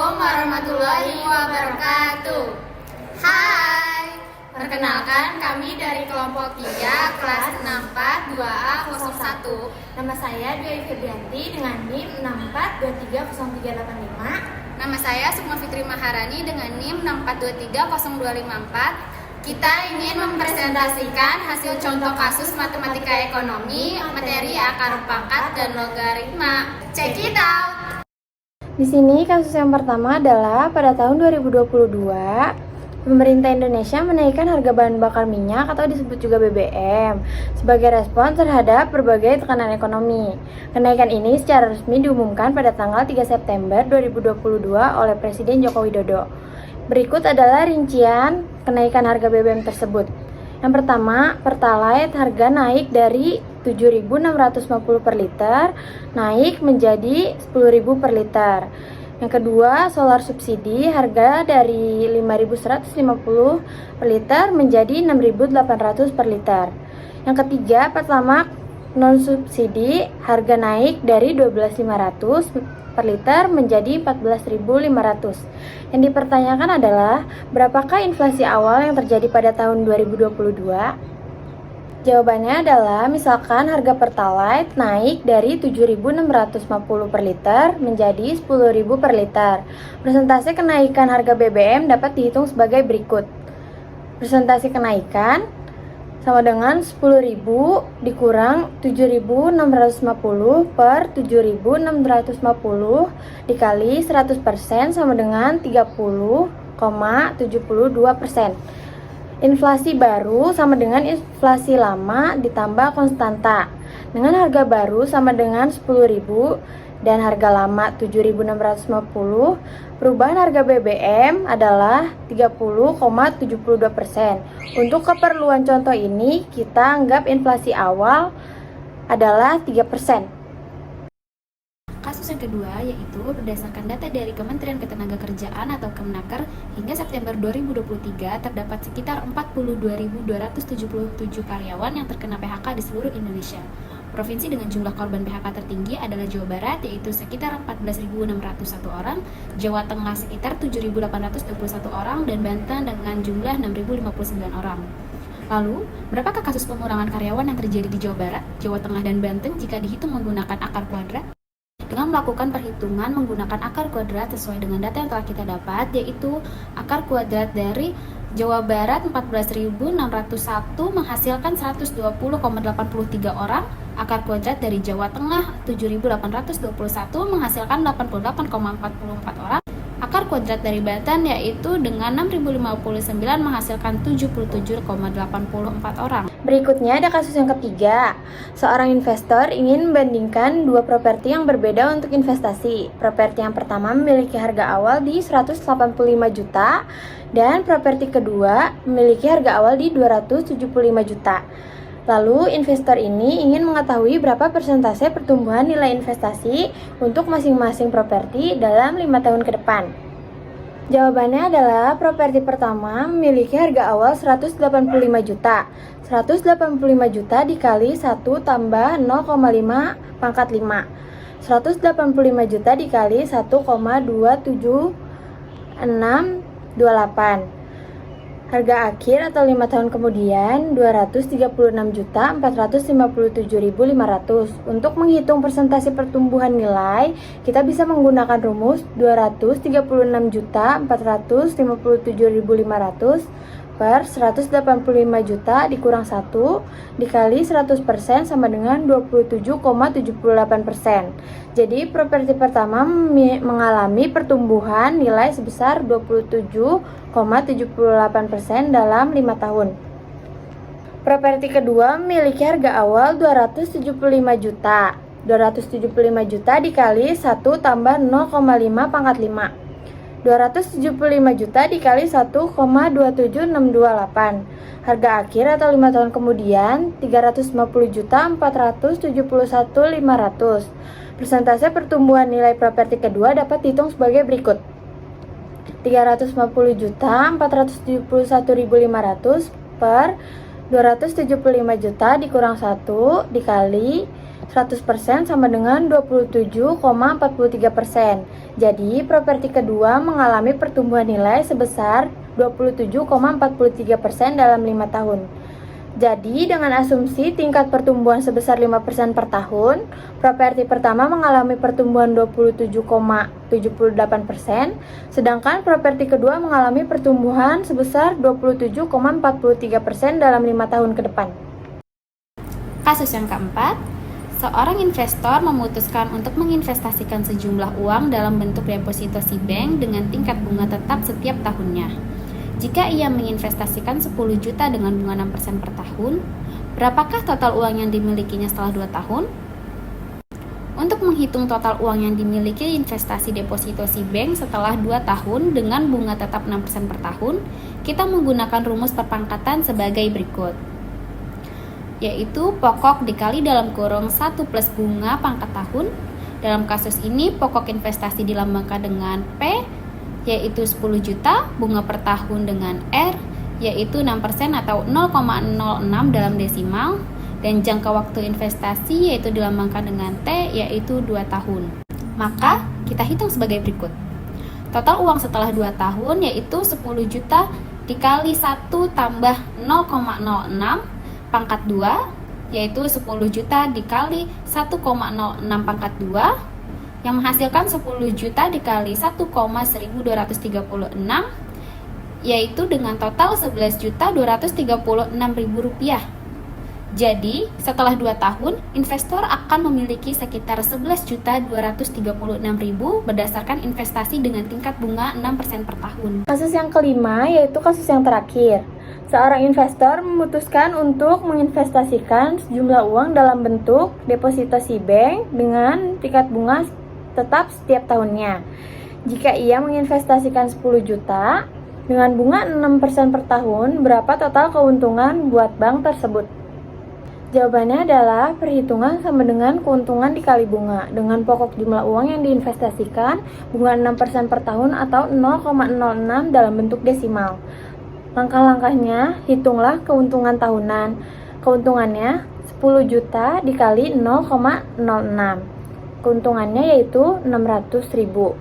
Assalamualaikum warahmatullahi wabarakatuh. Hai, perkenalkan kami dari kelompok 3 kelas 64 2A 01. Nama saya Dwi Febrianti dengan NIM 64230385. Nama saya Sukma Fitri Maharani dengan NIM 64230254. Kita ingin mempresentasikan hasil contoh kasus matematika ekonomi, materi akar pangkat dan logaritma. Check it out! Di sini kasus yang pertama adalah pada tahun 2022, pemerintah Indonesia menaikkan harga bahan bakar minyak atau disebut juga BBM sebagai respon terhadap berbagai tekanan ekonomi. Kenaikan ini secara resmi diumumkan pada tanggal 3 September 2022 oleh Presiden Joko Widodo. Berikut adalah rincian kenaikan harga BBM tersebut. Yang pertama, Pertalite harga naik dari 7.650 per liter naik menjadi 10.000 per liter. Yang kedua, solar subsidi harga dari 5.150 per liter menjadi 6.800 per liter. Yang ketiga, Pertamax non subsidi harga naik dari 12.500 per liter menjadi 14.500. Yang dipertanyakan adalah berapakah inflasi awal yang terjadi pada tahun 2022? Jawabannya adalah misalkan harga Pertalite naik dari 7.650 per liter menjadi 10.000 per liter. Persentase kenaikan harga BBM dapat dihitung sebagai berikut. Persentase kenaikan sama dengan 10.000 dikurang 7.650 per 7.650 dikali 100% sama dengan 30,72%. Inflasi baru sama dengan inflasi lama ditambah konstanta. Dengan harga baru sama dengan 10.000 dan harga lama 7.650, perubahan harga BBM adalah 30,72%. Untuk keperluan contoh ini, kita anggap inflasi awal adalah 3%. Kasus yang kedua yaitu berdasarkan data dari Kementerian Ketenagakerjaan atau Kemenaker hingga September 2023 terdapat sekitar 42.277 karyawan yang terkena PHK di seluruh Indonesia. Provinsi dengan jumlah korban PHK tertinggi adalah Jawa Barat yaitu sekitar 14.601 orang, Jawa Tengah sekitar 7.821 orang, dan Banten dengan jumlah 6.059 orang. Lalu, berapakah kasus pengurangan karyawan yang terjadi di Jawa Barat, Jawa Tengah, dan Banten jika dihitung menggunakan akar kuadrat? Dengan melakukan perhitungan menggunakan akar kuadrat sesuai dengan data yang telah kita dapat, yaitu akar kuadrat dari Jawa Barat 14.601 menghasilkan 120,83 orang, akar kuadrat dari Jawa Tengah 7.821 menghasilkan 88,44 orang, akar kuadrat dari Banten yaitu dengan 6.059 menghasilkan 77,84 orang. Berikutnya ada kasus yang ketiga. Seorang investor ingin membandingkan dua properti yang berbeda untuk investasi. Properti yang pertama memiliki harga awal di 185 juta dan properti kedua memiliki harga awal di 275 juta. Lalu investor ini ingin mengetahui berapa persentase pertumbuhan nilai investasi untuk masing-masing properti dalam 5 tahun ke depan. Jawabannya adalah properti pertama memiliki harga awal 185 juta. 185 juta dikali 1 tambah 0,5 pangkat 5. 185 juta dikali 1,27628. Harga akhir atau 5 tahun kemudian 236.457.500. Untuk menghitung persentase pertumbuhan nilai, kita bisa menggunakan rumus 236.457.500 per 185 juta dikurang 1 dikali 100% sama dengan 27,78%. Jadi properti pertama mengalami pertumbuhan nilai sebesar 27,78% dalam 5 tahun. Properti kedua memiliki harga awal 275 juta. 275 juta dikali 1 tambah 0,5 pangkat 5. 275 juta dikali 1,27628. Harga akhir atau 5 tahun kemudian 350.471.500. Persentase pertumbuhan nilai properti kedua dapat dihitung sebagai berikut. 350.471.500 per 275 juta dikurang 1 dikali 100% sama dengan 27,43%. Jadi, properti kedua mengalami pertumbuhan nilai sebesar 27,43% dalam 5 tahun. Jadi, dengan asumsi tingkat pertumbuhan sebesar 5% per tahun, properti pertama mengalami pertumbuhan 27,78%, sedangkan properti kedua mengalami pertumbuhan sebesar 27,43% dalam 5 tahun ke depan. Kasus yang keempat, seorang investor memutuskan untuk menginvestasikan sejumlah uang dalam bentuk deposito si bank dengan tingkat bunga tetap setiap tahunnya. Jika ia menginvestasikan 10 juta dengan bunga 6% per tahun, berapakah total uang yang dimilikinya setelah 2 tahun? Untuk menghitung total uang yang dimiliki investasi deposito si bank setelah 2 tahun dengan bunga tetap 6% per tahun, kita menggunakan rumus perpangkatan sebagai berikut, yaitu pokok dikali dalam kurung 1 plus bunga pangkat tahun. Dalam kasus ini, pokok investasi dilambangkan dengan P, yaitu 10 juta, bunga per tahun dengan R, yaitu 6% atau 0,06 dalam desimal, dan jangka waktu investasi yaitu dilambangkan dengan T, yaitu 2 tahun. Maka, kita hitung sebagai berikut. Total uang setelah 2 tahun yaitu 10 juta dikali 1 tambah 0,06 pangkat 2, yaitu 10 juta dikali 1,06 pangkat 2, yang menghasilkan 10 juta dikali 1,1236, yaitu dengan total 11.236.000 rupiah. Jadi, setelah 2 tahun, investor akan memiliki sekitar 11.236.000 berdasarkan investasi dengan tingkat bunga 6% per tahun. Kasus yang kelima yaitu kasus yang terakhir. Seorang investor memutuskan untuk menginvestasikan sejumlah uang dalam bentuk deposito si bank dengan tingkat bunga tetap setiap tahunnya. Jika ia menginvestasikan 10 juta dengan bunga 6% per tahun, berapa total keuntungan buat bank tersebut? Jawabannya adalah perhitungan sama dengan keuntungan dikali bunga dengan pokok jumlah uang yang diinvestasikan, bunga 6% per tahun atau 0,06 dalam bentuk desimal. Langkah-langkahnya, hitunglah keuntungan tahunan. Keuntungannya 10 juta dikali 0,06. Keuntungannya yaitu 600.000.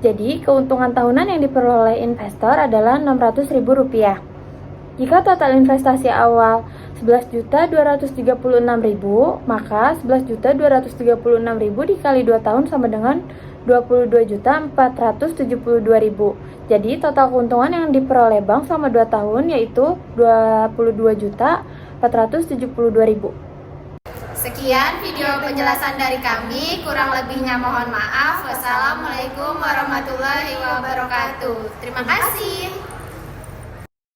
Jadi, keuntungan tahunan yang diperoleh investor adalah 600.000 rupiah. Jika total investasi awal 11.236.000, maka 11.236.000 dikali 2 tahun sama dengan 22.472.000. Jadi, total keuntungan yang diperoleh bank selama 2 tahun yaitu 22.472.000. Sekian video penjelasan dari kami, kurang lebihnya mohon maaf. Wassalamualaikum warahmatullahi wabarakatuh. Terima kasih.